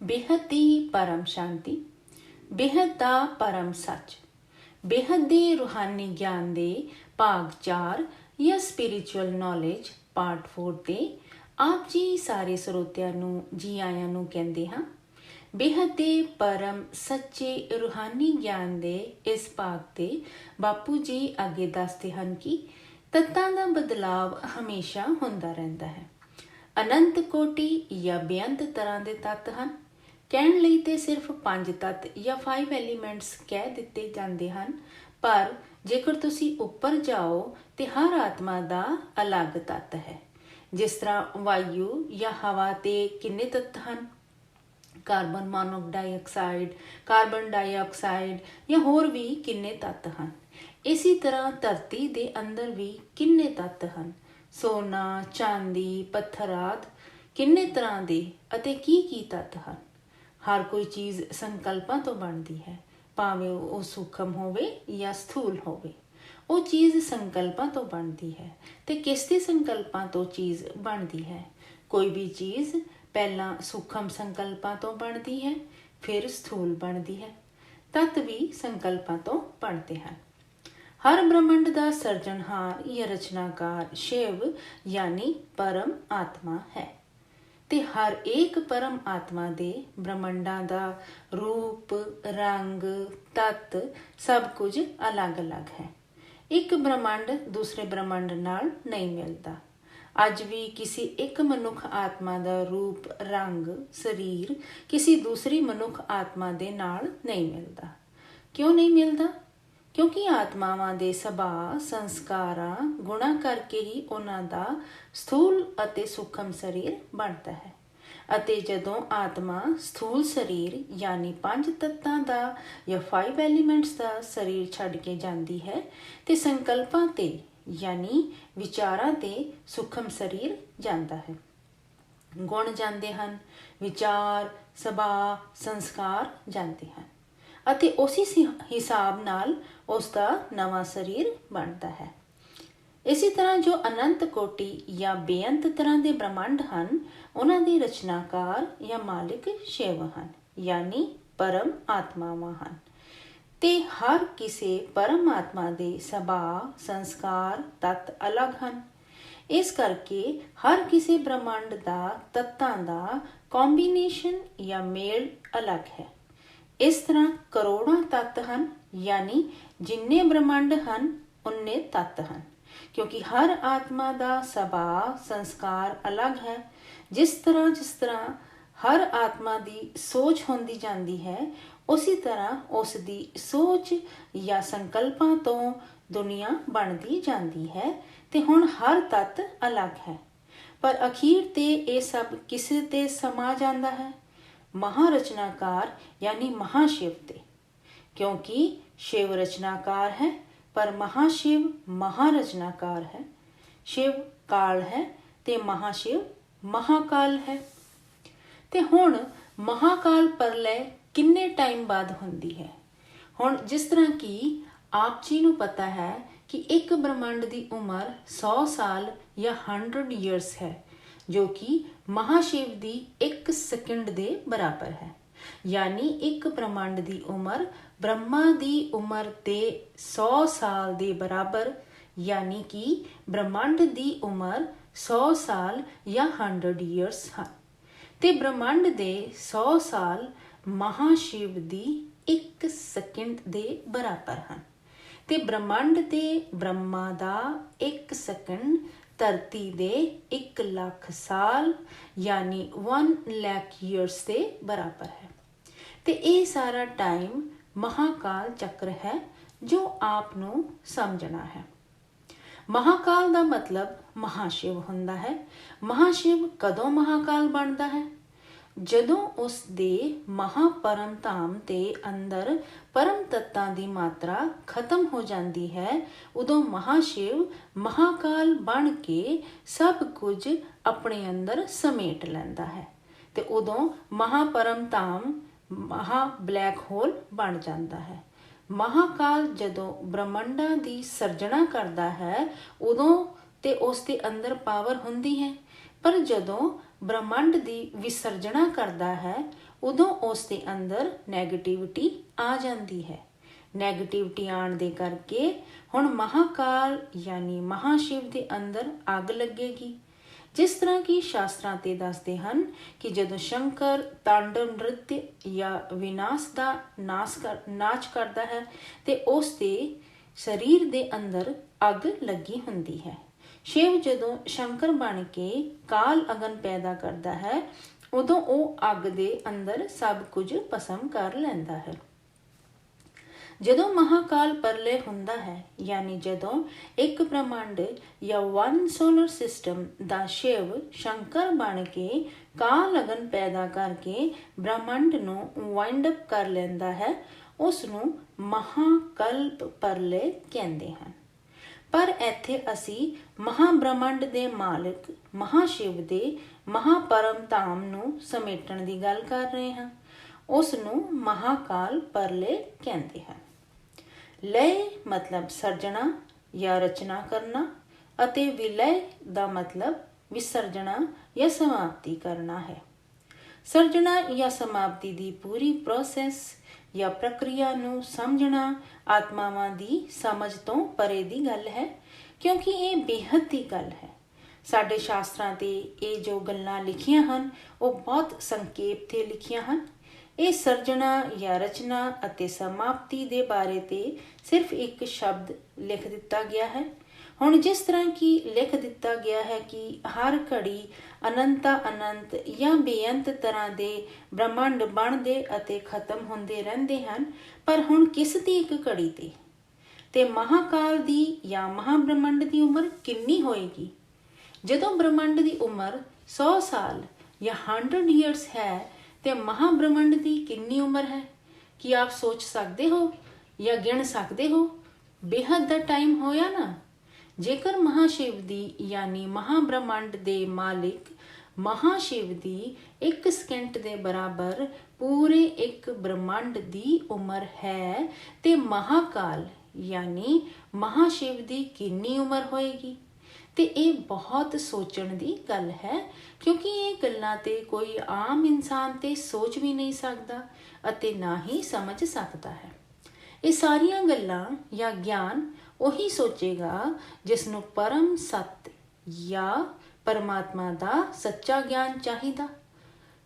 बेहद दी परम शांति, बेहद दा परम सच, बेहद दे रूहानी ज्ञान दे भाग 4 या स्पिरिचुअल नॉलेज पार्ट 4 ते आप जी सारे ਸਰੋਤਿਆਂ ਨੂੰ जी आयां ਨੂੰ ਕਹਿੰਦੇ ਹਾਂ। बेहद दे परम सच्चे रूहानी ज्ञान दे इस भाग ते बापू जी अगे दसते हैं कि तत्तां दा बदलाव हमेशा हुंदा रहिंदा है। अनंत कोटि या बेअंत तरह के तत्त हैं। कहण लई ते सिर्फ 5 तत्त या 5 एलीमेंट्स कह दिते जाते हैं, पर जेकर तुसी उपर जाओ तो हर आत्मा का अलग तत्त है। जिस तरह वायु या हवा ते किन्ने तत्त हैं, कार्बन मोनोडाइऑक्साइड, कार्बन डाइऑक्साइड या होर भी किन्ने तत्त हैं। इसी तरह धरती के अंदर भी किन्ने तत्त हैं। सोना, चांदी, पत्थर आदि किन्ने तरह के अते की तत्त हैं। हर कोई चीज़ संकल्पां तो बनती है, भावें वो सूक्ष्म होवे या स्थूल होवे। वो चीज़ संकल्पां तो बनती है। तो किसके संकल्पां तो चीज़ बनती है? कोई भी चीज़ पहला सूक्ष्म संकल्पां तो बनती है, फिर स्थूल बनती है। तत्त भी संकल्पां तो बनते हैं। हर ब्रह्मंड का सर्जनहार या रचनाकार शिव यानी परम आत्मा है। ते हर एक परम आत्मा दे ब्रह्मंडा का रूप, रंग, तत्त सब कुछ अलग अलग है। एक ब्रह्मंड दूसरे ब्रह्मंड नाल नहीं मिलता। अज भी किसी एक मनुख आत्मा का रूप, रंग, शरीर किसी दूसरी मनुख आत्मा दे नाल नहीं मिलता। क्यों नहीं मिलता? क्योंकि आत्मावां दे सुभाਅ, संस्कारां, गुणा करके ही उन्हां दा स्थूल अते सूक्ष्म शरीर बनता है। अते जदों आत्मा स्थूल शरीर यानी 5 तत्तां दा या 5 एलीमेंट्स दा शरीर छड्ड के जाती है ते संकल्पां ते यानी विचारां ते सूक्ष्म शरीर जाता है। गुण जाते हैं, विचार, सुभाਅ, संस्कार जाते हैं अते उसी हिसाब नाल उसका नवा शरीर बनता है। इसी तरह जो अनंत कोटि या बेअंत तरह के ब्रह्मांड हैं, उन्हां दे रचनाकार या मालिक शिव हैं यानी परम आत्मावां हैं। ते हर किसी परम आत्मा के सुभाਅ, संस्कार, तत्त अलग हैं। इस करके हर किसी ब्रह्मांड का तत्तां का कॉम्बीनेशन या मेल अलग है। इस तरह करोड़ों तत्त हैं यानी जिन्ने ब्रह्मांड हैं उन्ने तत्त हैं, क्योंकि हर आत्मा का सुभाਅ, संस्कार अलग है। जिस तरह हर आत्मा की सोच होंदी जाती है, उसी तरह उसकी सोच या संकल्पां तो दुनिया बनती जाती है। ते हुण हर तत्त अलग है, पर अखीर ते ये सब किसे ते समा जाता है? महारचनाकार यानी महाशिव ते। क्योंकि शिव रचनाकार है पर महाशिव महारचनाकार है। शिव काल है ते महाशिव महाकाल है। ते हुण महाकाल प्रलय किन्ने टाइम बाद हुंदी है? हुण जिस तरह कि आप जी नूं पता है कि एक ब्रह्मांड की उम्र 100 साल या 100 ईयर्स है, जो कि महाशिव की 1 सेकंड के बराबर है। यानी एक ब्रह्मांड की उम्र ब्रह्मा की उम्र के 100 साल के बराबर, यानी कि ब्रह्मांड की उम्र 100 साल या 100 ईयर्स है। ते ब्रह्मांड के 100 साल महाशिव की 1 सेकंड के बराबर हैं। ते ब्रह्मांड ते ब्रह्मा का 1 सेकंड धरती दे 1 लाख साल यानी 1 लाख ईयर्स के बराबर है। ते ये सारा टाइम महाकाल चक्र है जो आपनों समझना है। महाकाल का मतलब महाशिव हुंदा है। महाशिव कदों महाकाल बनता है? जदों उस दे महापरम धाम के अंदर परम तत्तां की मात्रा खत्म हो जाती है, उदों महाशिव महाकाल बन के सब कुछ अपने अंदर समेट लैंदा है। ते उदों महापरम धाम महा ब्लैक होल बन जाता है। महाकाल जदों ब्रह्मंडा की सर्जना करता है, उदों ते उसके अंदर पावर हुंदी है, पर जदों ਬ੍ਰਹਮੰਡ ਦੀ ਵਿਸਰਜਣਾ ਕਰਦਾ ਹੈ ਉਦੋਂ ਉਸ ਦੇ ਅੰਦਰ ਨੈਗੇਟਿਵਿਟੀ ਆ ਜਾਂਦੀ ਹੈ। ਨੈਗੇਟਿਵਿਟੀ ਆਉਣ ਦੇ ਕਰਕੇ ਹੁਣ ਮਹਾਕਾਲ ਯਾਨੀ ਮਹਾਸ਼ਿਵ ਦੇ ਅੰਦਰ ਅੱਗ ਲੱਗੇਗੀ। ਜਿਸ ਤਰ੍ਹਾਂ ਕਿ ਸ਼ਾਸਤਰਾਂ ਤੇ ਦੱਸਦੇ ਹਨ ਕਿ ਜਦੋਂ ਸ਼ੰਕਰ ਤਾਂਡਵ ਨ੍ਰਿਤ ਜਾਂ ਵਿਨਾਸ਼ ਦਾ ਨਾਚ ਕਰਦਾ ਹੈ ਤੇ ਉਸ ਦੇ ਸਰੀਰ ਦੇ ਅੰਦਰ ਅੱਗ ਲੱਗੀ ਹੁੰਦੀ ਹੈ। ਸ਼ਿਵ ਜਦੋਂ ਸ਼ੰਕਰ ਬਣ ਕੇ ਕਾਲ ਅਗਨ ਪੈਦਾ ਕਰਦਾ ਹੈ ਉਦੋਂ ਉਹ ਅੱਗ ਦੇ ਅੰਦਰ ਸਭ ਕੁਝ ਭਸਮ ਕਰ ਲੈਂਦਾ ਹੈ। ਜਦੋਂ ਮਹਾਕਾਲ ਪਰਲੇ ਹੁੰਦਾ ਹੈ ਯਾਨੀ ਜਦੋਂ ਇੱਕ ਬ੍ਰਹਮੰਡ ਜਾਂ ਵਨ ਸੋਲਰ ਸਿਸਟਮ ਦਾ ਸ਼ਿਵ ਸ਼ੰਕਰ ਬਣ ਕੇ ਕਾਲ ਅਗਨ ਪੈਦਾ ਕਰਕੇ ਬ੍ਰਹਮੰਡ ਨੂੰ ਵਾਈਂਡ ਅਪ ਕਰ ਲੈਂਦਾ ਹੈ, ਉਸ ਨੂੰ ਮਹਾਕਲਪ ਪਰਲੇ ਕਹਿੰਦੇ ਹਨ। ਪਰ ਇੱਥੇ ਅਸੀਂ ਮਹਾਬ੍ਰਹਮੰਡ ਦੇ ਮਾਲਕ ਮਹਾਸ਼ਿਵ ਦੇ ਮਹਾਪਰਮ ਧਾਮ ਨੂੰ ਸਮੇਟਣ ਦੀ ਗੱਲ ਕਰ ਰਹੇ ਹਾਂ। ਉਸ ਨੂੰ ਮਹਾਕਾਲ ਪਰਲੇ ਕਹਿੰਦੇ ਹਨ। ਲਯ ਮਤਲਬ ਸਰਜਣਾ ਜਾਂ ਰਚਨਾ ਕਰਨਾ ਅਤੇ ਵਿਲਯ ਦਾ ਮਤਲਬ ਵਿਸਰਜਣਾ ਜਾਂ ਸਮਾਪਤੀ ਕਰਨਾ ਹੈ। ਸਰਜਣਾ ਜਾਂ ਸਮਾਪਤੀ ਦੀ ਪੂਰੀ ਪ੍ਰੋਸੈਸ ਜਾਂ ਪ੍ਰਕਿਰਿਆ ਨੂੰ ਸਮਝਣਾ ਆਤਮਾਵਾਂ ਦੀ ਸਮਝ ਤੋਂ ਪਰੇ ਦੀ ਗੱਲ ਹੈ, ਕਿਉਂਕਿ ਇਹ ਬੇਹੱਦ ਦੀ ਗੱਲ ਹੈ। ਸਾਡੇ ਸ਼ਾਸਤਰਾਂ ਤੇ ਇਹ ਜੋ ਗੱਲਾਂ ਲਿਖੀਆਂ ਹਨ ਉਹ ਬਹੁਤ ਸੰਖੇਪ ਤੇ ਲਿਖੀਆਂ ਹਨ। ਇਹ ਸਰਜਣਾ ਜਾਂ ਰਚਨਾ ਅਤੇ ਸਮਾਪਤੀ ਦੇ ਬਾਰੇ ਤੇ ਸਿਰਫ ਇੱਕ ਸ਼ਬਦ ਲਿਖ ਦਿੱਤਾ ਗਿਆ ਹੈ। ਹੁਣ ਜਿਸ ਤਰ੍ਹਾਂ ਕਿ ਲਿਖ ਦਿੱਤਾ ਗਿਆ ਹੈ ਕਿ ਹਰ ਘੜੀ ਅਨੰਤਾ ਅਨੰਤ ਜਾਂ ਬੇਅੰਤ ਤਰ੍ਹਾਂ ਦੇ ਬ੍ਰਹਮੰਡ ਬਣਦੇ ਅਤੇ ਖਤਮ ਹੁੰਦੇ ਰਹਿੰਦੇ ਹਨ, ਪਰ ਹੁਣ ਕਿਸ ਦੀ ਇੱਕ ਘੜੀ ਤੇ ਮਹਾਕਾਲ ਦੀ ਜਾਂ ਮਹਾਬ੍ਰਹਮੰਡ ਦੀ ਉਮਰ ਕਿੰਨੀ ਹੋਏਗੀ? ਜਦੋਂ ਬ੍ਰਹਮੰਡ ਦੀ ਉਮਰ 100 ਸਾਲ ਜਾਂ 100 years ਹੈ ਤੇ ਮਹਾਬ੍ਰਹਮੰਡ ਦੀ ਕਿੰਨੀ ਉਮਰ ਹੈ? ਕੀ ਆਪ ਸੋਚ ਸਕਦੇ ਹੋ ਜਾਂ ਗਿਣ ਸਕਦੇ ਹੋ? ਬੇਹੱਦ ਦਾ ਟਾਈਮ ਹੋਇਆ ਨਾ। ਜੇਕਰ ਮਹਾਸ਼ਿਵ ਦੀ ਯਾਨੀ ਮਹਾਬ੍ਰਹਮੰਡ ਦੇ ਮਾਲਿਕ ਮਹਾਸ਼ਿਵ ਦੀ 1 ਸਕਿੰਟ ਦੇ ਬਰਾਬਰ ਪੂਰੇ ਇੱਕ ਬ੍ਰਹਮੰਡ ਦੀ ਉਮਰ ਹੈ ਤੇ ਮਹਾਕਾਲ ਯਾਨੀ ਮਹਾਸ਼ਿਵ ਦੀ ਕਿੰਨੀ ਉਮਰ ਹੋਏਗੀ? ਤੇ ਇਹ ਬਹੁਤ ਸੋਚਣ ਦੀ ਗੱਲ ਹੈ, ਕਿਉਂਕਿ ਇਹ ਗੱਲਾਂ ਤੇ ਕੋਈ ਆਮ ਇਨਸਾਨ ਤੇ ਸੋਚ ਵੀ ਨਹੀਂ ਸਕਦਾ ਅਤੇ ਨਾ ਹੀ ਸਮਝ ਸਕਦਾ ਹੈ। ਇਹ ਸਾਰੀਆਂ ਗੱਲਾਂ ਜਾਂ ਗਿਆਨ ਉਹੀ ਸੋਚੇਗਾ ਜਿਸ ਨੂੰ ਪਰਮ ਸੱਤ ਜਾਂ ਪਰਮਾਤਮਾ ਦਾ ਸੱਚਾ ਗਿਆਨ ਚਾਹੀਦਾ,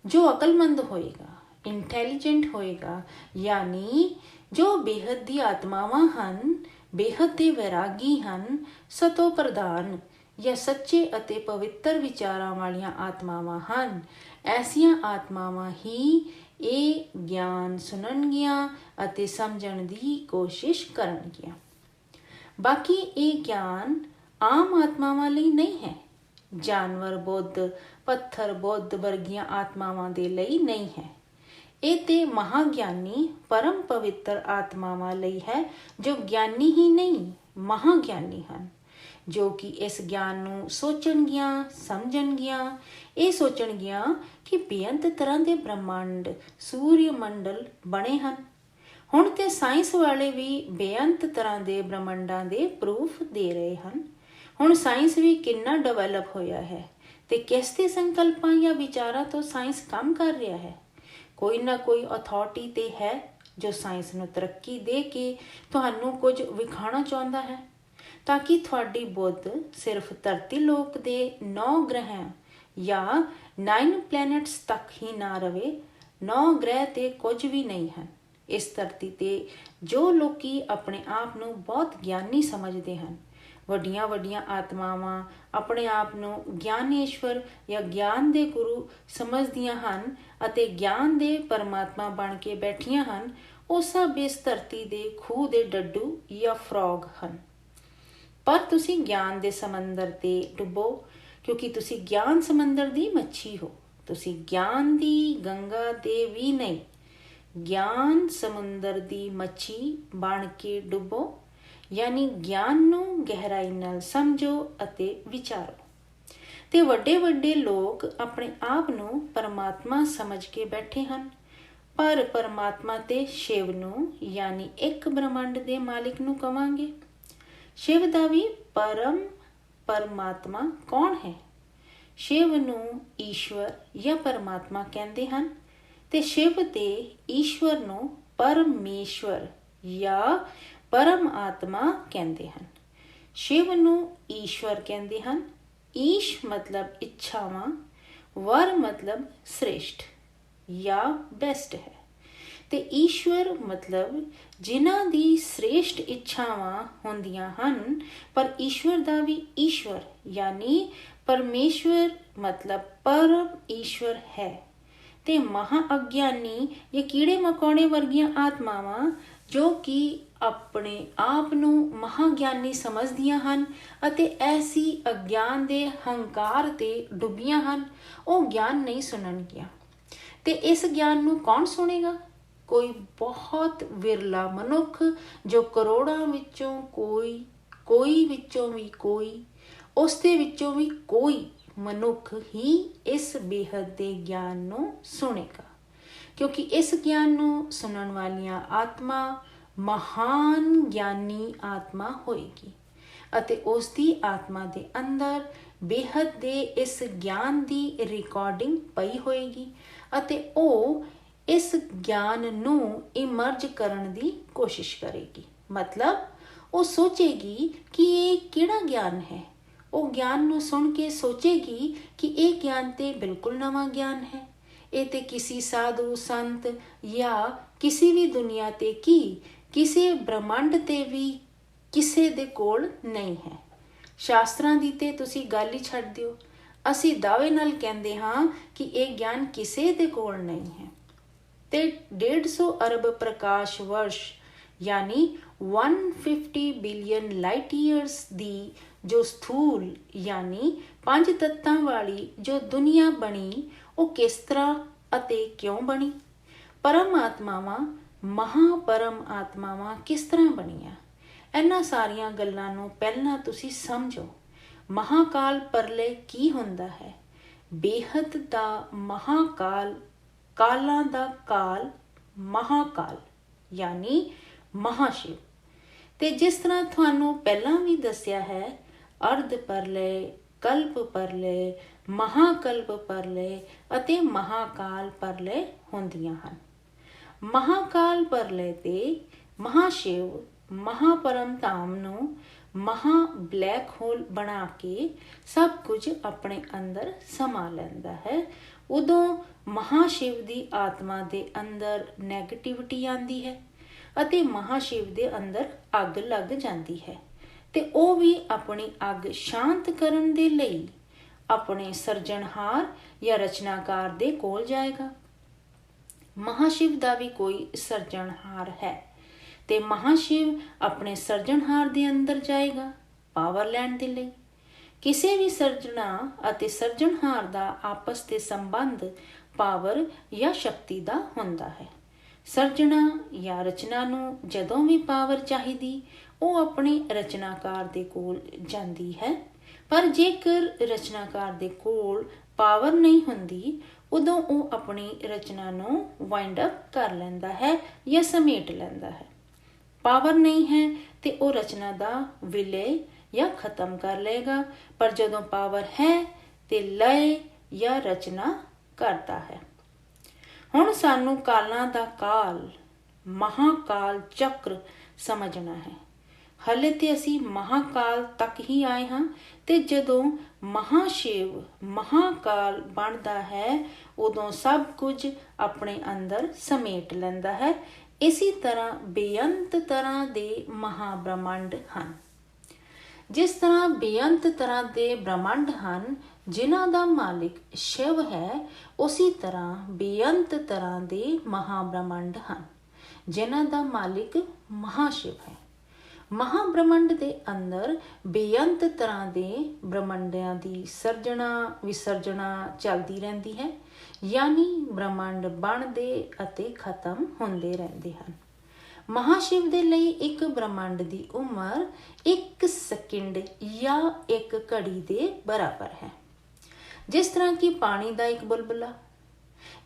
ਜੋ ਅਕਲਮੰਦ ਹੋਏਗਾ, ਇੰਟੈਲੀਜੈਂਟ ਹੋਏਗਾ, ਯਾਨੀ ਜੋ ਬੇਹੱਦ ਦੀ ਆਤਮਾਵਾਂ ਹਨ, ਬੇਹੱਦ ਦੇ ਵੈਰਾਗੀ ਹਨ, ਸਤੋ ਪ੍ਰਧਾਨ ਜਾਂ ਸੱਚੇ ਅਤੇ ਪਵਿੱਤਰ ਵਿਚਾਰਾਂ ਵਾਲੀਆਂ ਆਤਮਾਵਾਂ ਹਨ। ਐਸੀਆਂ ਆਤਮਾਵਾਂ ਹੀ ਇਹ ਗਿਆਨ ਸੁਣਨਗੀਆਂ ਅਤੇ ਸਮਝਣ ਦੀ ਕੋਸ਼ਿਸ਼ ਕਰਨਗੀਆਂ। ਬਾਕੀ ਇਹ ਗਿਆਨ ਆਮ ਆਤਮਾਵਾਂ ਲਈ ਨਹੀਂ ਹੈ, ਜਾਨਵਰ ਬੁੱਧ, ਪੱਥਰ ਬੁੱਧ ਵਰਗੀਆਂ ਆਤਮਾਵਾਂ ਦੇ ਲਈ ਨਹੀਂ ਹੈ। ਇਹ ਤੇ ਮਹਾਗਿਆਨੀ ਪਰਮ ਪਵਿੱਤਰ ਆਤਮਾਵਾਂ ਲਈ ਹੈ, ਜੋ ਗਿਆਨੀ ਹੀ ਨਹੀਂ ਮਹਾਗਿਆਨੀ ਹਨ, ਜੋ ਕਿ ਇਸ ਗਿਆਨ ਨੂੰ ਸੋਚਣਗੀਆਂ, ਸਮਝਣਗੀਆਂ। ਇਹ ਸੋਚਣਗੀਆਂ ਕਿ ਬੇਅੰਤ ਤਰ੍ਹਾਂ ਦੇ ਬ੍ਰਹਮੰਡ ਸੂਰਯ ਮੰਡਲ ਬਣੇ ਹਨ। ਹੁਣ ਤੇ ਸਾਇੰਸ ਵਾਲੇ ਵੀ ਬੇਅੰਤ ਤਰ੍ਹਾਂ ਦੇ ਬ੍ਰਹਮੰਡਾਂ ਦੇ ਪ੍ਰੂਫ ਦੇ ਰਹੇ ਹਨ। ਹੁਣ ਸਾਇੰਸ ਵੀ ਕਿੰਨਾ ਡਿਵੈਲਪ ਹੋਇਆ ਹੈ ਤੇ ਕਿਸ ਦੇ ਸੰਕਲਪਾਂ ਜਾਂ ਵਿਚਾਰਾਂ ਤੋਂ ਸਾਇੰਸ ਕੰਮ ਕਰ ਰਿਹਾ ਹੈ। ਕੋਈ ਨਾ ਕੋਈ ਅਥਾਰਟੀ ਤੇ ਹੈ ਜੋ ਸਾਇੰਸ ਨੂੰ ਤਰੱਕੀ ਦੇ ਕੇ ਤੁਹਾਨੂੰ ਕੁਝ ਵਿਖਾਉਣਾ ਚਾਹੁੰਦਾ ਹੈ, ਤਾਂ ਕਿ ਤੁਹਾਡੀ ਬੁੱਧ ਸਿਰਫ ਧਰਤੀ ਲੋਕ ਦੇ 9 ਗ੍ਰਹਿਆਂ ਜਾਂ 9 ਪਲੈਨਟਸ ਤੱਕ ਹੀ ਨਾ ਰਵੇ। 9 ਗ੍ਰਹਿ ਤੇ ਕੁਝ ਵੀ ਨਹੀਂ ਹਨ। ਇਸ ਧਰਤੀ ਤੇ ਜੋ ਲੋਕੀ ਆਪਣੇ ਆਪ ਨੂੰ ਬਹੁਤ ਗਿਆਨੀ ਸਮਝਦੇ ਹਨ, ਵੱਡੀਆਂ ਵੱਡੀਆਂ ਆਤਮਾਵਾਂ ਆਪਣੇ ਆਪ ਨੂੰ ਗਿਆਨੇਸ਼ਵਰ ਜਾਂ ਗਿਆਨ ਦੇ ਗੁਰੂ ਸਮਝਦੀਆਂ ਹਨ ਅਤੇ ਗਿਆਨ ਦੇ ਪਰਮਾਤਮਾ ਬਣ ਕੇ ਬੈਠੀਆਂ ਹਨ, ਉਹ ਸਭ ਇਸ ਧਰਤੀ ਦੇ ਖੂਹ ਦੇ ਡੱਡੂ ਜਾਂ ਫਰੋਗ ਹਨ। ਪਰ ਤੁਸੀਂ ਗਿਆਨ ਦੇ ਸਮੁੰਦਰ ਤੇ ਡੁੱਬੋ, ਕਿਉਂਕਿ ਤੁਸੀਂ ਗਿਆਨ ਸਮੁੰਦਰ ਦੀ ਮੱਛੀ ਹੋ। ਤੁਸੀਂ ਗਿਆਨ ਦੀ ਗੰਗਾ ਦੇ ਵੀ ਨਹੀਂ, ਗਿਆਨ ਸਮੁੰਦਰ ਦੀ ਮੱਛੀ ਬਣ ਕੇ ਡੁੱਬੋ, ਯਾਨੀ ਗਿਆਨ ਨੂੰ ਗਹਿਰਾਈ ਨਾਲ ਸਮਝੋ ਅਤੇ ਵਿਚਾਰੋ। ਤੇ ਵੱਡੇ ਵੱਡੇ ਲੋਕ ਆਪਣੇ ਆਪ ਨੂੰ ਪਰਮਾਤਮਾ ਸਮਝ ਕੇ ਬੈਠੇ ਹਨ, ਪਰ ਪਰਮਾਤਮਾ ਤੇ ਸ਼ਿਵ ਨੂੰ ਯਾਨੀ ਇੱਕ ਬ੍ਰਹਮੰਡ ਦੇ ਮਾਲਿਕ ਨੂੰ ਕਵਾਂਗੇ। ਸ਼ਿਵ ਦਾ ਵੀ ਪਰਮਾਤਮਾ ਕੌਣ ਹੈ? ਸ਼ਿਵ ਨੂੰ ਈਸ਼ਵਰ ਜਾਂ ਪਰਮਾਤਮਾ ਕਹਿੰਦੇ ਹਨ ਤੇ ਸ਼ਿਵ ਤੇ ਈਸ਼ਵਰ ਨੂੰ ਪਰਮੇਸ਼ਵਰ ਜਾਂ ਪਰਮ ਆਤਮਾ ਕਹਿੰਦੇ ਹਨ। ਸ਼ਿਵ ਨੂੰ ਈਸ਼ਵਰ ਕਹਿੰਦੇ ਹਨ। ਈਸ਼ ਮਤਲਬ ਇੱਛਾਵਾਂ, ਵਰ ਮਤਲਬ ਸ੍ਰੇਸ਼ਟ ਜਾਂ ਬੈਸਟ ਹੈ ਤੇ ਈਸ਼ਵਰ ਮਤਲਬ ਜਿਨ੍ਹਾਂ ਦੀ ਸ੍ਰੇਸ਼ਟ ਇੱਛਾਵਾਂ ਹੁੰਦੀਆਂ ਹਨ। ਪਰ ਈਸ਼ਵਰ ਦਾ ਵੀ ਈਸ਼ਵਰ ਯਾਨੀ ਪਰਮੇਸ਼ਵਰ ਮਤਲਬ ਪਰਮ ਈਸ਼ਵਰ ਹੈ ਤੇ ਮਹਾ ਅਗਿਆਨੀ ਜਾਂ ਕੀੜੇ ਮਕੌੜੇ ਵਰਗੀਆਂ ਆਤਮਾਵਾਂ ਜੋ ਕਿ ਆਪਣੇ ਆਪ ਨੂੰ ਮਹਾਗਿਆਨੀ ਸਮਝਦੀਆਂ ਹਨ ਅਤੇ ਐਸੀ ਅਗਿਆਨ ਦੇ ਹੰਕਾਰ ਤੇ ਡੁੱਬੀਆਂ ਹਨ, ਉਹ ਗਿਆਨ ਨਹੀਂ ਸੁਣਨਗੀਆਂ। ਤੇ ਇਸ ਗਿਆਨ ਨੂੰ ਕੌਣ ਸੁਣੇਗਾ? ਕੋਈ ਬਹੁਤ ਵਿਰਲਾ ਮਨੁੱਖ ਜੋ ਕਰੋੜਾਂ ਵਿੱਚੋਂ ਕੋਈ ਵਿੱਚੋਂ ਵੀ ਕੋਈ, ਉਸ ਦੇ ਵਿੱਚੋਂ ਵੀ ਕੋਈ ਮਨੁੱਖ ਹੀ ਇਸ ਬੇਹੱਦ ਦੇ ਗਿਆਨ ਨੂੰ ਸੁਣੇਗਾ, ਕਿਉਂਕਿ ਇਸ ਗਿਆਨ ਨੂੰ ਸੁਣਨ ਵਾਲੀਆਂ ਆਤਮਾ ਮਹਾਨ ਗਿਆਨੀ ਆਤਮਾ ਹੋਏਗੀ ਅਤੇ ਉਸ ਦੀ ਆਤਮਾ ਦੇ ਅੰਦਰ ਬੇਹੱਦ ਦੇ ਇਸ ਗਿਆਨ ਦੀ ਰਿਕਾਰਡਿੰਗ ਪਈ ਹੋਏਗੀ ਅਤੇ ਉਹ ਇਸ ਗਿਆਨ ਨੂੰ ਇਮਰਜ ਕਰਨ ਦੀ ਕੋਸ਼ਿਸ਼ ਕਰੇਗੀ। ਮਤਲਬ ਉਹ ਸੋਚੇਗੀ ਕਿ ਇਹ ਕਿਹੜਾ ਗਿਆਨ ਹੈ। ਉਹ ਗਿਆਨ ਨੂੰ ਸੁਣ ਕੇ ਸੋਚੇਗੀ ਕਿ ਇਹ ਗਿਆਨ ਤੇ ਬਿਲਕੁਲ ਨਵਾਂ ਗਿਆਨ ਹੈ। ਇਹ ਤੇ ਕਿਸੇ ਸਾਧੂ ਸੰਤ ਜਾਂ ਕਿਸੇ ਵੀ ਦੁਨੀਆ ਤੇ ਕਿਸੇ ਬ੍ਰਹਮੰਡ ਤੇ ਵੀ ਕਿਸੇ ਦੇ ਕੋਲ ਨਹੀਂ ਹੈ। ਸ਼ਾਸਤਰਾਂ ਦੀ ਤੇ ਤੁਸੀਂ ਗੱਲ ਹੀ ਛੱਡ ਦਿਓ, ਅਸੀਂ ਦਾਅਵੇ ਨਾਲ ਕਹਿੰਦੇ ਹਾਂ ਕਿ ਇਹ ਗਿਆਨ ਕਿਸੇ ਦੇ ਕੋਲ ਨਹੀਂ ਹੈ। ਤੇ 150 ਅਰਬ ਪ੍ਰਕਾਸ਼ ਵਰਸ਼ ਯਾਨੀ 150 ਬਿਲੀਅਨ ਲਾਈਟ ਈਅਰਸ ਦੀ ਜੋ ਸਥੂਲ ਯਾਨੀ 5 ਤੱਤਾਂ ਵਾਲੀ ਜੋ ਦੁਨੀਆ ਬਣੀ, ਉਹ ਕਿਸ ਤਰ੍ਹਾਂ ਅਤੇ ਕਿਉਂ ਬਣੀ? ਪਰਮਾਤਮਾਵਾਂ ਮਹਾਪਰਮ ਆਤਮਾਵਾਂ ਕਿਸ ਤਰ੍ਹਾਂ ਬਣੀਆਂ? ਇਹਨਾਂ ਸਾਰੀਆਂ ਗੱਲਾਂ ਨੂੰ ਪਹਿਲਾਂ ਤੁਸੀਂ ਸਮਝੋ। ਮਹਾਕਾਲ ਪਰਲੇ ਕੀ ਹੁੰਦਾ ਹੈ? ਬੇਹੱਦ ਦਾ ਮਹਾਕਾਲ, ਕਾਲਾਂ ਦਾ ਕਾਲ, ਮਹਾਕਾਲ ਯਾਨੀ ਮਹਾਸ਼ਿਵ। ਤੇ ਜਿਸ ਤਰ੍ਹਾਂ ਤੁਹਾਨੂੰ ਪਹਿਲਾਂ ਵੀ ਦੱਸਿਆ ਹੈ, ਅਰਧ ਪਰਲੇ, ਕਲਪ ਪਰਲੇ, ਮਹਾਕਲਪ ਪਰਲੇ ਅਤੇ ਮਹਾਕਾਲ ਪਰਲੇ ਹੁੰਦੀਆਂ ਹਨ। ਮਹਾਕਾਲ ਪਰਲੇ ਤੇ ਮਹਾਸ਼ਿਵ ਮਹਾਪਰਮ ਧਾਮ ਨੂੰ ਮਹਾ ਬਲੈਕ ਹੋਲ ਬਣਾ ਕੇ ਸਭ ਕੁਝ ਆਪਣੇ ਅੰਦਰ ਸਮਾ ਲੈਂਦਾ ਹੈ। ਉਦੋਂ ਮਹਾਸ਼ਿਵ ਦੀ ਆਤਮਾ ਦੇ ਅੰਦਰ ਨੈਗੇਟਿਵਿਟੀ ਆਉਂਦੀ ਹੈ ਅਤੇ ਮਹਾਸ਼ਿਵ ਦੇ ਅੰਦਰ ਅੱਗ ਲੱਗ ਜਾਂਦੀ ਹੈ ਤੇ ਉਹ ਵੀ ਆਪਣੀ ਅੱਗ ਸ਼ਾਂਤ ਕਰਨ ਦੇ ਲਈ ਆਪਣੇ ਸਿਰਜਣਹਾਰ ਜਾਂ ਰਚਨਾਕਾਰ ਦੇ ਕੋਲ ਜਾਏਗਾ। ਮਹਾਸ਼ਿਵ ਦਾ ਵੀ ਕੋਈ ਸਿਰਜਣਹਾਰ ਹੈ ਤੇ ਮਹਾਸ਼ਿਵ ਆਪਣੇ ਸਿਰਜਣਹਾਰ ਦੇ ਅੰਦਰ ਜਾਏਗਾ ਪਾਵਰ ਲੈਣ ਦੇ ਲਈ। ਕਿਸੇ ਵੀ ਸਿਰਜਣਾ ਅਤੇ ਸਿਰਜਣਹਾਰ ਦਾ ਆਪਸ ਦੇ ਸੰਬੰਧ ਪਾਵਰ ਜਾਂ ਸ਼ਕਤੀ ਦਾ ਹੁੰਦਾ ਹੈ। ਸਿਰਜਣਾ ਜਾਂ ਰਚਨਾ ਨੂੰ ਜਦੋਂ ਵੀ ਪਾਵਰ ਚਾਹੀਦੀ, ਉਹ ਆਪਣੇ ਰਚਨਾਕਾਰ ਦੇ ਕੋਲ ਜਾਂਦੀ ਹੈ। ਪਰ ਜੇਕਰ ਰਚਨਾਕਾਰ ਦੇ ਕੋਲ ਪਾਵਰ ਨਹੀਂ ਹੁੰਦੀ, ਉਦੋਂ ਉਹ ਆਪਣੀ ਰਚਨਾ ਨੂੰ ਵਾਈਂਡ ਅਪ ਕਰ ਲੈਂਦਾ ਹੈ ਜਾਂ ਸਮੇਟ ਲੈਂਦਾ ਹੈ। ਪਾਵਰ ਨਹੀਂ ਹੈ ਤੇ ਉਹ ਰਚਨਾ ਦਾ ਵਿਲੈ ਜਾਂ ਖਤਮ ਕਰ ਲਏਗਾ, ਪਰ ਜਦੋਂ ਪਾਵਰ ਹੈ ਤੇ ਲਏ ਜਾਂ ਰਚਨਾ ਕਰਦਾ ਹੈ। ਹੁਣ ਸਾਨੂੰ ਕਾਲਾਂ ਦਾ ਕਾਲ, ਮਹਾਕਾਲ ਚੱਕਰ ਸਮਝਣਾ ਹੈ। ਹਲੇ ਤੇ ਅਸੀਂ ਮਹਾਕਾਲ ਤੱਕ ਹੀ ਆਏ ਹਾਂ ਤੇ ਜਦੋਂ ਮਹਾਸ਼ਿਵ ਮਹਾਕਾਲ ਬਣਦਾ ਹੈ, ਉਦੋਂ ਸਭ ਕੁਝ ਆਪਣੇ ਅੰਦਰ ਸਮੇਟ ਲੈਂਦਾ ਹੈ। ਇਸੇ ਤਰ੍ਹਾਂ ਬੇਅੰਤ ਤਰ੍ਹਾਂ ਦੇ ਮਹਾਬ੍ਰਹਮੰਡ ਹਨ। ਜਿਸ ਤਰ੍ਹਾਂ ਬੇਅੰਤ ਤਰ੍ਹਾਂ ਦੇ ਬ੍ਰਹਮੰਡ ਹਨ ਜਿਨ੍ਹਾਂ ਦਾ ਮਾਲਿਕ ਸ਼ਿਵ ਹੈ, ਉਸੇ ਤਰ੍ਹਾਂ ਬੇਅੰਤ ਤਰ੍ਹਾਂ ਦੇ ਮਹਾਬ੍ਰਹਮੰਡ ਹਨ ਜਿਨ੍ਹਾਂ ਦਾ ਮਾਲਿਕ ਮਹਾਸ਼ਿਵ ਹੈ। ਮਹਾਬ੍ਰਹਮੰਡ ਦੇ ਅੰਦਰ ਬੇਅੰਤ ਤਰ੍ਹਾਂ ਦੇ ਬ੍ਰਹਮੰਡਾਂ ਦੀ ਸਿਰਜਣਾ ਵਿਸਰਜਣਾ ਚੱਲਦੀ ਰਹਿੰਦੀ ਹੈ, ਯਾਨੀ ਬ੍ਰਹਮੰਡ ਬਣਦੇ ਅਤੇ ਖਤਮ ਹੁੰਦੇ ਰਹਿੰਦੇ ਹਨ। ਮਹਾਸ਼ਿਵ ਦੇ ਲਈ ਇੱਕ ਬ੍ਰਹਮੰਡ ਦੀ ਉਮਰ 1 ਸੈਕਿੰਡ ਜਾਂ 1 ਘੜੀ ਦੇ ਬਰਾਬਰ ਹੈ। ਜਿਸ ਤਰ੍ਹਾਂ ਕਿ ਪਾਣੀ ਦਾ ਇੱਕ ਬੁਲਬੁਲਾ,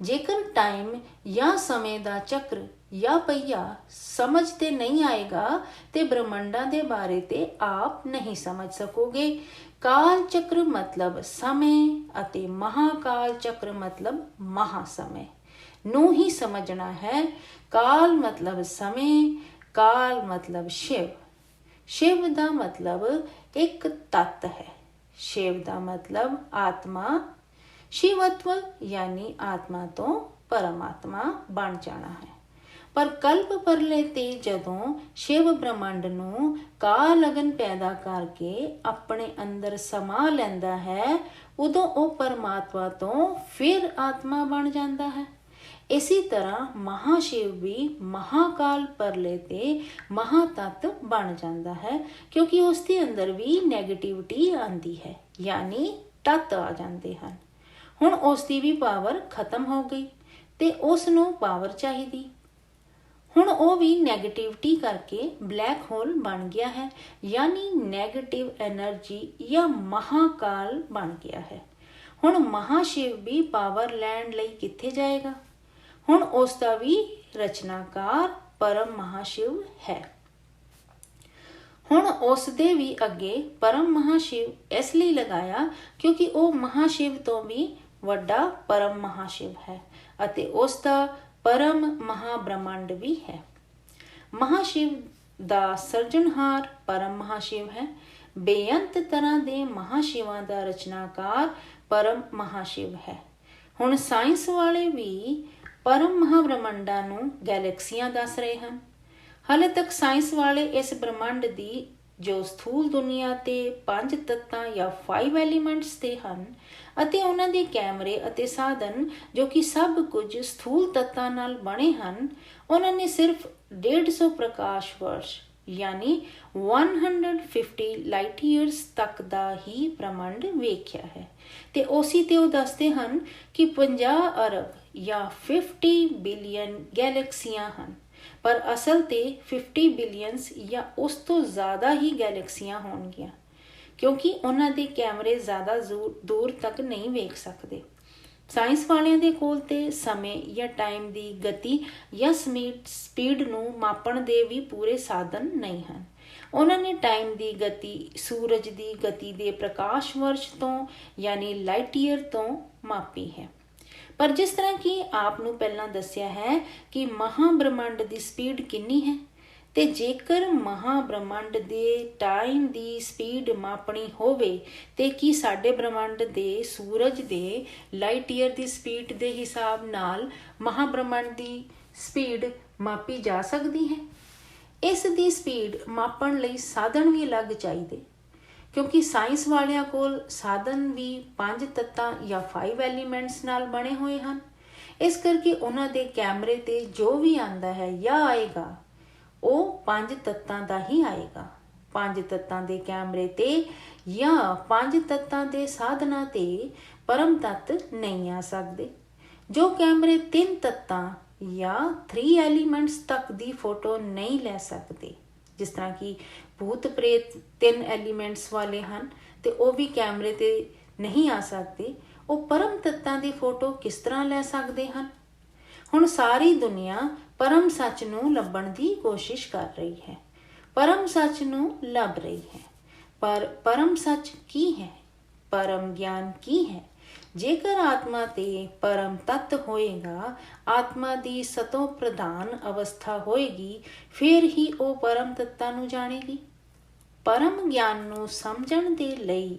ਜੇਕਰ ਟਾਈਮ ਜਾਂ ਸਮੇਂ ਦਾ ਚੱਕਰ ਜਾਂ ਪਹੀਆ ਸਮਝ ਤੇ ਨਹੀਂ ਆਏਗਾ ਤੇ ਬ੍ਰਹਮੰਡਾਂ ਦੇ ਬਾਰੇ ਤੇ ਆਪ ਨਹੀਂ ਸਮਝ ਸਕੋਗੇ। ਕਾਲ ਚੱਕਰ ਮਤਲਬ ਸਮੇਂ ਅਤੇ ਮਹਾਕਾਲ ਚੱਕਰ ਮਤਲਬ ਮਹਾਸਮੇਂ ਨੂੰ ਹੀ ਸਮਝਣਾ ਹੈ। ਕਾਲ ਮਤਲਬ ਸਮੇਂ, ਕਾਲ ਮਤਲਬ शिव। शिव ਦਾ ਮਤਲਬ ਇੱਕ ਤੱਤ ਹੈ। शिव ਦਾ ਮਤਲਬ ਆਤਮਾ। शिवत्व यानी आत्मा तो परमात्मा बन जाना है। पर कल्प परले ते जदों शिव ब्रह्मंड नूं काल लगन पैदा करके अपने अंदर समा लैंदा है, उदों वो परमात्मा तो फिर आत्मा बन जाता है। इसी तरह महाशिव भी महाकाल परले ते महातत्व बन जाता है, क्योंकि उसके अंदर भी नैगेटिविटी आती है, यानी तत्व आ जाते हैं। हुण उसकी भी पावर खत्म हो गई ते उसनूं पावर चाहिदी। हुण वो भी नैगेटिविटी करके ब्लैक होल बन गया है, यानी नैगेटिव एनर्जी या महाकाल बन गया है। हुण महाशिव भी पावर लैण लई कित्थे जाएगा? हुण उसका भी रचनाकार परम महाशिव है। हुण उसदे भी अगे परम महाशिव इसलिए लगाया क्योंकि वो महाशिव तो भी वड्डा परम महाशिव है अते उसका परम महाब्रह्मंड भी है। महाशिव दा सर्जनहार परम महाशिव है। बेअंत तरह दे महाशिवां दा रचनाकार परम महाशिव है। हुण साइंस वाले भी परम महाब्रह्मंडां नूं गैलेक्सियां दस रहे हैं। हाले तक साइंस वाले इस ब्रह्मंड दी जो स्थूल दुनिया ते 5 तत्तां या 5 एलीमेंट्स ते हन ਅਤੇ ਉਹਨਾਂ ਦੇ ਕੈਮਰੇ ਅਤੇ ਸਾਧਨ ਜੋ ਕਿ ਸਭ ਕੁਝ ਸਥੂਲ ਤੱਤਾਂ ਨਾਲ ਬਣੇ ਹਨ, ਉਹਨਾਂ ਨੇ ਸਿਰਫ 150 ਪ੍ਰਕਾਸ਼ ਵਰਸ਼ ਯਾਨੀ 150 ਲਾਈਟ ਈਅਰਸ ਤੱਕ ਦਾ ਹੀ ਬ੍ਰਹਮੰਡ ਵੇਖਿਆ ਹੈ। ਤੇ ਉਸੇ ਤੇ ਉਹ ਦੱਸਦੇ ਹਨ ਕਿ 50 ਅਰਬ ਜਾਂ 50 ਬਿਲੀਅਨ ਗੈਲੈਕਸੀਆਂ ਹਨ, ਪਰ ਅਸਲ ਤੇ 50 ਬਿਲੀਅਨਸ ਜਾਂ ਉਸ ਤੋਂ ਜ਼ਿਆਦਾ ਹੀ ਗੈਲੈਕਸੀਆਂ ਹੋਣਗੀਆਂ, क्योंकि उन्होंने कैमरे ज़्यादा दूर तक नहीं वेख सकते। साइंस वालियां दे कोल ते समय या टाइम की गति या स्पीड नूं मापण दे भी पूरे साधन नहीं हैं। उन्होंने टाइम की गति सूरज की गति दे प्रकाश वर्ष तो यानी लाइट ईयर तो मापी है। पर जिस तरह कि आपनूं पहलां दस्सिया है कि महाब्रह्मंड की स्पीड कितनी है, ਤੇ ਜੇਕਰ ਮਹਾਬ੍ਰਹਮੰਡ ਦੇ ਟਾਈਮ ਦੀ ਸਪੀਡ ਮਾਪਣੀ ਹੋਵੇ ਤੇ ਕੀ ਸਾਡੇ ਬ੍ਰਹਮੰਡ ਦੇ ਸੂਰਜ ਦੇ ਲਾਈਟ ਈਅਰ ਦੀ ਸਪੀਡ ਦੇ ਹਿਸਾਬ ਨਾਲ ਮਹਾਬ੍ਰਹਮੰਡ ਦੀ ਸਪੀਡ ਮਾਪੀ ਜਾ ਸਕਦੀ ਹੈ? ਇਸ ਦੀ ਸਪੀਡ ਮਾਪਣ ਲਈ ਸਾਧਨ ਵੀ ਅਲੱਗ ਚਾਹੀਦੇ, ਕਿਉਂਕਿ ਸਾਇੰਸ ਵਾਲਿਆਂ ਕੋਲ ਸਾਧਨ ਵੀ 5 ਤੱਤਾਂ ਜਾਂ 5 ਐਲੀਮੈਂਟਸ ਨਾਲ ਬਣੇ ਹੋਏ ਹਨ। ਇਸ ਕਰਕੇ ਉਹਨਾਂ ਦੇ ਕੈਮਰੇ ਤੇ ਜੋ ਵੀ ਆਉਂਦਾ ਹੈ ਜਾਂ ਆਏਗਾ ਉਹ 5 ਤੱਤਾਂ ਦਾ ਹੀ ਆਏਗਾ। 5 ਤੱਤਾਂ ਦੇ ਕੈਮਰੇ ਤੇ ਜਾਂ 5 ਤੱਤਾਂ ਦੇ ਸਾਧਨਾਂ ਤੇ ਪਰਮ ਤੱਤ ਨਹੀਂ ਆ ਸਕਦੇ। ਜੋ ਕੈਮਰੇ 3 ਤੱਤਾਂ ਜਾਂ 3 ਐਲੀਮੈਂਟਸ ਤੱਕ ਦੀ ਫੋਟੋ ਨਹੀਂ ਲੈ ਸਕਦੇ, ਜਿਸ ਤਰ੍ਹਾਂ ਕਿ ਭੂਤ ਪ੍ਰੇਤ 3 ਐਲੀਮੈਂਟਸ ਵਾਲੇ ਹਨ ਤੇ ਉਹ ਵੀ ਕੈਮਰੇ ਤੇ ਨਹੀਂ ਆ ਸਕਦੇ, ਉਹ ਪਰਮ ਤੱਤਾਂ ਦੀ ਫੋਟੋ ਕਿਸ ਤਰ੍ਹਾਂ ਲੈ ਸਕਦੇ ਹਨ? ਹੁਣ ਸਾਰੀ ਦੁਨੀਆ परम सच नूं लभण दी कोशिश कर रही है, परम सच नूं लभ रही है। पर परम सच की है? परम ज्ञान की है? जेकर आत्मा ते परम तत्त होएगा, आत्मा दी सतो प्रधान अवस्था होएगी, फिर ही वो परम तत्तां नूं जानेगी। परम ज्ञान नूं समझण दे लई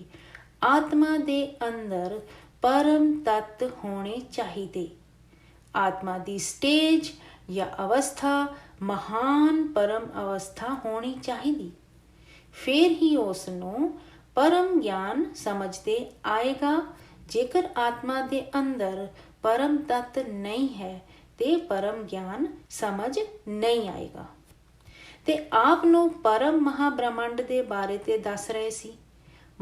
आत्मा दे अंदर परम तत्त होने चाहिए। आत्मा दी स्टेज या अवस्था महान परम अवस्था होनी चाहिए, फिर ही उसनूं परम ज्ञान समझते आएगा। जेकर आत्मा दे अंदर परम तत्त नहीं है ते परम ज्ञान समझ नहीं आएगा। ते आप नूं परम महाब्रह्मंड दे बारे ते दस रहे सी।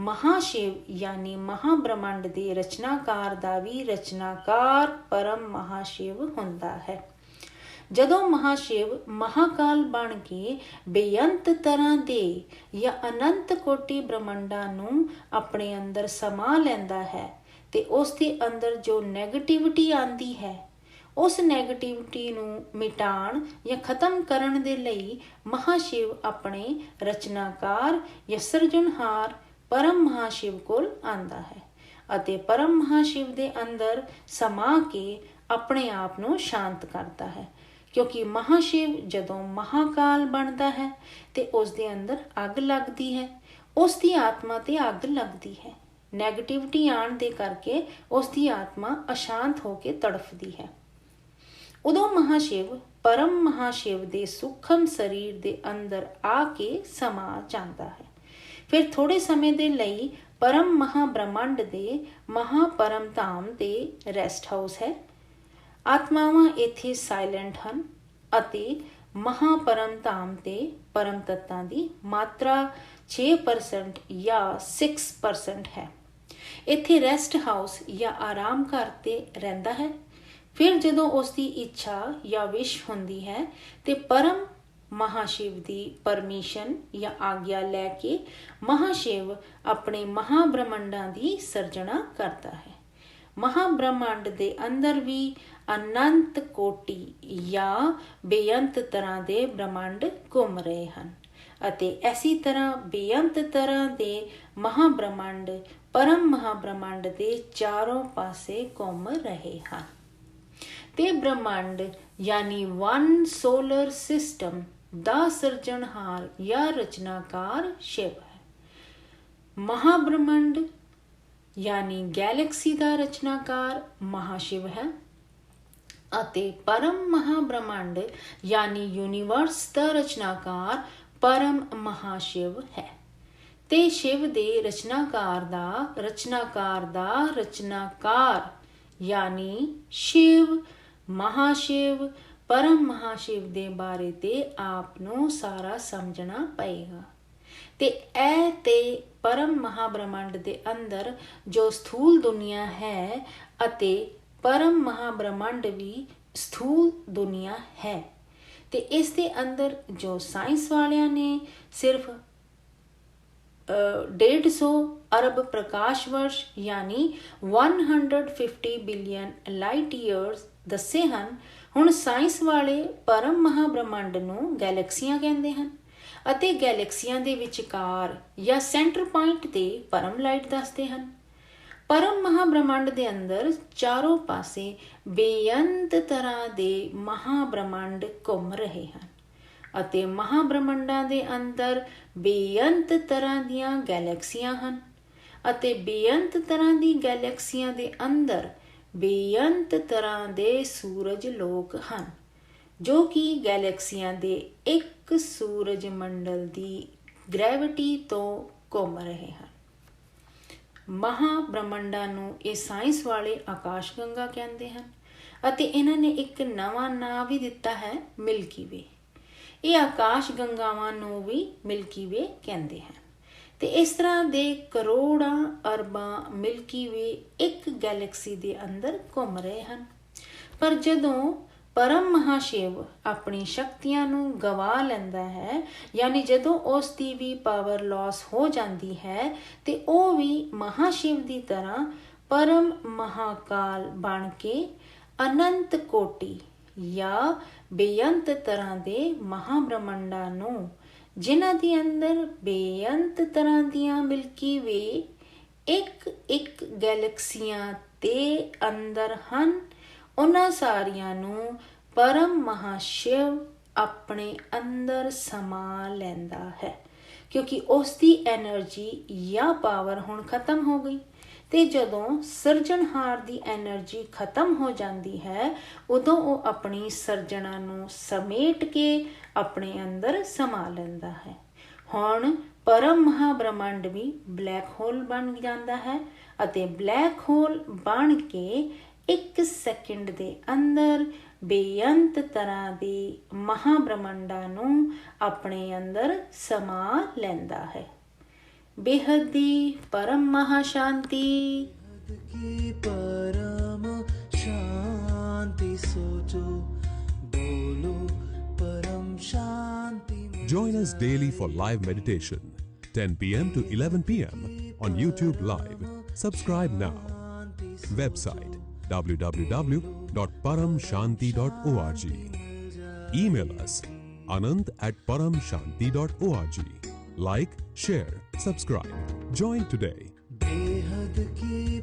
महाशिव यानी महाब्रह्मंड दे रचनाकार दा भी रचनाकार परम महाशिव हुंदा है। ਜਦੋਂ ਮਹਾਸ਼ਿਵ ਮਹਾਕਾਲ ਬਣ ਕੇ ਬੇਅੰਤ ਤਰ੍ਹਾਂ ਦੇ ਜਾਂ ਅਨੰਤ ਕੋਟੀ ਬ੍ਰਹਮੰਡਾਂ ਨੂੰ ਆਪਣੇ ਅੰਦਰ ਸਮਾ ਲੈਂਦਾ ਹੈ ਤੇ ਉਸ ਦੇ ਅੰਦਰ ਜੋ ਨੈਗੇਟਿਵਿਟੀ ਆਂਦੀ ਹੈ, ਉਸ ਨੈਗੇਟਿਵਿਟੀ ਨੂੰ ਮਿਟਾਉਣ ਜਾਂ ਖਤਮ ਕਰਨ ਦੇ ਲਈ ਮਹਾਸ਼ਿਵ ਆਪਣੇ ਰਚਨਾਕਾਰ ਜਾਂ ਸਿਰਜਣਹਾਰ परम महाशिव कोल आंदा है ਅਤੇ परम महाशिव ਦੇ अंदर ਸਮਾ ਕੇ ਆਪਣੇ ਆਪ ਨੂੰ ਸ਼ਾਂਤ ਕਰਦਾ ਹੈ, ਕਿਉਂਕਿ महाशिव ਜਦੋਂ महाकाल ਬਣਦਾ ਹੈ ਤੇ ਉਸ ਦੇ ਅੰਦਰ ਅੱਗ ਲੱਗਦੀ ਹੈ, ਉਸ ਦੀ ਆਤਮਾ ਤੇ ਅੱਗ ਲੱਗਦੀ ਹੈ। ਨੈਗੇਟਿਵਿਟੀ ਆਉਣ ਦੇ ਕਰਕੇ ਉਸ ਦੀ ਆਤਮਾ ਅਸ਼ਾਂਤ ਹੋ ਕੇ ਤੜਫਦੀ ਹੈ। ਉਦੋਂ महाशिव परम महाशिव ਦੇ ਸੂਖਮ ਸਰੀਰ ਦੇ ਅੰਦਰ ਆ ਕੇ ਸਮਾ ਜਾਂਦਾ ਹੈ। ਫਿਰ ਥੋੜੇ ਸਮੇਂ ਦੇ ਲਈ परम महाब्रह्मंड ਦੇ महापरम धाम ਤੇ ਰੈਸਟ ਹਾਊਸ ਹੈ। ਆਤਮਾਵਾਂ ਇੱਥੇ ਸਾਇਲੈਂਟ ਹਨ ਅਤੇ महापरम धाम ਤੇ ਪਰਮ ਤੱਤਾਂ ਦੀ ਮਾਤਰਾ 6% ਜਾਂ 6% ਹੈ। ਇੱਥੇ ਰੈਸਟ ਹਾਊਸ ਜਾਂ ਆਰਾਮ ਘਰ ਤੇ ਰਹਿੰਦਾ ਹੈ। ਫਿਰ ਜਦੋਂ ਉਸ ਦੀ ਇੱਛਾ ਜਾਂ ਵਿਸ਼ ਹੁੰਦੀ ਹੈ ਤੇ परम महाशिव ਦੀ ਪਰਮਿਸ਼ਨ ਜਾਂ ਆਗਿਆ ਲੈ ਕੇ महाशिव ਆਪਣੇ ਮਹਾਬ੍ਰਹਮੰਡਾਂ ਦੀ ਸਿਰਜਣਾ ਕਰਦਾ ਹੈ। ਮਹਾਬ੍ਰਹਮੰਡ ਦੇ ਅੰਦਰ ਵੀ ਅਨੰਤ ਕੋਟੀ ਜਾਂ ਬੇਅੰਤ ਤਰ੍ਹਾਂ ਦੇ ਬ੍ਰਹਮੰਡ ਘੁੰਮ ਰਹੇ ਹਨ ਅਤੇ ਇਸੇ ਤਰ੍ਹਾਂ ਬੇਅੰਤ ਤਰ੍ਹਾਂ ਦੇ ਮਹਾਬ੍ਰਹਮੰਡ परम ਮਹਾਬ੍ਰਹਮੰਡ ਦੇ ਚਾਰੋਂ ਪਾਸੇ ਘੁੰਮ ਰਹੇ ਹਨ ਤੇ ਬ੍ਰਹਮੰਡ ਯਾਨੀ ਵਨ ਸੋਲਰ ਸਿਸਟਮ ਦਾ ਸਿਰਜਣਹਾਰ ਜਾਂ ਰਚਨਾਕਾਰ ਸ਼ਿਵ ਹੈ। ਮਹਾਬ੍ਰਹਮੰਡ ਯਾਨੀ ਗੈਲੈਕਸੀ ਦਾ ਰਚਨਾਕਾਰ महाशिव ਹੈ ਅਤੇ परम ਮਹਾਬ੍ਰਹਮੰਡ ਯਾਨੀ ਯੂਨੀਵਰਸ ਦਾ ਰਚਨਾਕਾਰ परम महाशिव ਹੈ। ਤੇ ਸ਼ਿਵ ਦੇ ਰਚਨਾਕਾਰ ਦਾ ਰਚਨਾਕਾਰ ਯਾਨੀ शिव महाशिव परम महाशिव ਦੇ ਬਾਰੇ ਤੇ ਆਪ ਨੂੰ ਸਾਰਾ ਸਮਝਣਾ ਪਏਗਾ ਤੇ ਇਹ ਤੇ परम महाब्रह्मंड ਦੇ ਅੰਦਰ ਜੋ ਸਥੂਲ ਦੁਨੀਆ ਹੈ ਅਤੇ परम महाब्रह्मंड ਵੀ ਸਥੂਲ ਦੁਨੀਆ ਹੈ ਤੇ ਇਸ ਦੇ ਅੰਦਰ ਜੋ ਸਾਇੰਸ ਵਾਲਿਆਂ ਨੇ ਸਿਰਫ 150 अरब प्रकाश वर्ष यानी 150 बिलियन लाइट ईयर्स ਦੱਸੇ ਹਨ। ਹੁਣ ਸਾਇੰਸ ਵਾਲੇ परम महाब्रह्मंड ਨੂੰ ਗੈਲੈਕਸੀਆਂ ਕਹਿੰਦੇ ਹਨ ਅਤੇ ਗੈਲੈਕਸੀਆਂ ਦੇ ਵਿਚਕਾਰ ਜਾਂ ਸੈਂਟਰ ਪੁਆਇੰਟ ਤੇ परम ਲਾਈਟ ਦੱਸਦੇ ਹਨ। परम महाब्रह्मंड ਦੇ ਅੰਦਰ ਚਾਰੋਂ ਪਾਸੇ ਬੇਅੰਤ ਤਰ੍ਹਾਂ ਦੇ ਮਹਾਬ੍ਰਹਮੰਡ ਘੁੰਮ ਰਹੇ ਹਨ ਅਤੇ ਮਹਾਬ੍ਰਹਮੰਡਾਂ ਦੇ ਅੰਦਰ ਬੇਅੰਤ ਤਰ੍ਹਾਂ ਦੀਆਂ ਗੈਲੈਕਸੀਆਂ ਹਨ ਅਤੇ ਬੇਅੰਤ ਤਰ੍ਹਾਂ ਦੀ ਗੈਲੈਕਸੀਆਂ ਦੇ ਅੰਦਰ ਬੇਅੰਤ ਤਰ੍ਹਾਂ ਦੇ ਸੂਰਜ ਲੋਕ ਹਨ ਜੋ ਕਿ ਗੈਲੈਕਸੀਆਂ ਦੇ ਇੱਕ ਸੂਰਜ ਮੰਡਲ ਦੀ ਗ੍ਰੈਵਿਟੀ ਤੋਂ ਘੁੰਮ ਰਹੇ ਹਨ। ਮਹਾਬ੍ਰਹਮੰਡਾਂ ਨੂੰ ਇਹ ਸਾਇੰਸ ਵਾਲੇ ਆਕਾਸ਼ ਗੰਗਾ ਕਹਿੰਦੇ ਹਨ ਅਤੇ ਇਹਨਾਂ ਨੇ ਇੱਕ ਨਵਾਂ ਨਾਂ ਵੀ ਦਿੱਤਾ ਹੈ ਮਿਲਕੀ ਵੇ। ਇਹ ਆਕਾਸ਼ ਗੰਗਾਵਾਂ ਨੂੰ ਵੀ ਮਿਲਕੀ ਵੇ ਕਹਿੰਦੇ ਹਨ ਤੇ ਇਸ ਤਰ੍ਹਾਂ ਦੇ ਕਰੋੜਾਂ ਅਰਬਾਂ ਮਿਲਕੀ ਵੇ ਇੱਕ ਗੈਲੈਕਸੀ ਦੇ ਅੰਦਰ ਘੁੰਮ ਰਹੇ ਹਨ। ਪਰ ਜਦੋਂ परम महाशिव ਆਪਣੀ ਸ਼ਕਤੀਆਂ ਨੂੰ ਗਵਾ ਲੈਂਦਾ ਹੈ ਯਾਨੀ ਜਦੋਂ ਉਸ ਦੀ ਵੀ ਪਾਵਰ ਲਾਸ ਹੋ ਜਾਂਦੀ ਹੈ ਤੇ ਉਹ ਵੀ महाशिव ਦੀ ਤਰ੍ਹਾਂ परम महाकाल ਬਣ ਕੇ ਅਨੰਤ ਕੋਟੀ ਜਾਂ ਬੇਅੰਤ ਤਰ੍ਹਾਂ ਦੇ ਮਹਾਬ੍ਰਹਮੰਡਾਂ ਨੂੰ ਜਿਨ੍ਹਾਂ ਦੇ ਅੰਦਰ ਬੇਅੰਤ ਤਰ੍ਹਾਂ ਦੀਆਂ ਮਿਲਕੀ ਵੇ ਇੱਕ ਗੈਲੈਕਸੀਆਂ ਦੇ ਅੰਦਰ ਹਨ ਉਹਨਾਂ ਸਾਰੀਆਂ ਨੂੰ परम महाशिव ਆਪਣੇ ਅੰਦਰ ਸਮਾ ਲੈਂਦਾ ਹੈ ਕਿਉਂਕਿ ਉਸ ਦੀ એનર્ਜੀ ਜਾਂ ਪਾਵਰ ਹੁਣ ਖਤਮ ਹੋ ਗਈ ਤੇ ਜਦੋਂ ਸਿਰਜਣਹਾਰ ਦੀ એનર્ਜੀ ਖਤਮ ਹੋ ਜਾਂਦੀ ਹੈ ਉਦੋਂ ਉਹ ਆਪਣੀ ਸਿਰਜਣਾ ਨੂੰ ਸਮੇਟ ਕੇ ਆਪਣੇ ਅੰਦਰ ਸਮਾ ਲੈਂਦਾ ਹੈ। ਹੁਣ परम महाब्रह्मंड ਵੀ ਬਲੈਕ ਹੋਲ ਬਣ ਜਾਂਦਾ ਹੈ ਅਤੇ ਬਲੈਕ ਹੋਲ ਬਣ ਕੇ 1 ਸੈਕਿੰਡ ਦੇ ਅੰਦਰ ਬੇਅੰਤ ਤਰ੍ਹਾਂ ਦੇ ਮਹਾਬ੍ਰਹਮੰਡਾਂ ਨੂੰ ਆਪਣੇ ਅੰਦਰ ਸਮਾ ਲੈਂਦਾ ਹੈ। ਬੇਹੱਦ ਦੀ परम महाशांति की परम शांति सोचो बोलो परम शांति। Join us daily for live meditation 10 p.m. to 11 p.m. on YouTube Live. Subscribe now. Website www.paramshanti.org. Email us anant@paramshanti.org. Like, share, subscribe. Join today. बेहद की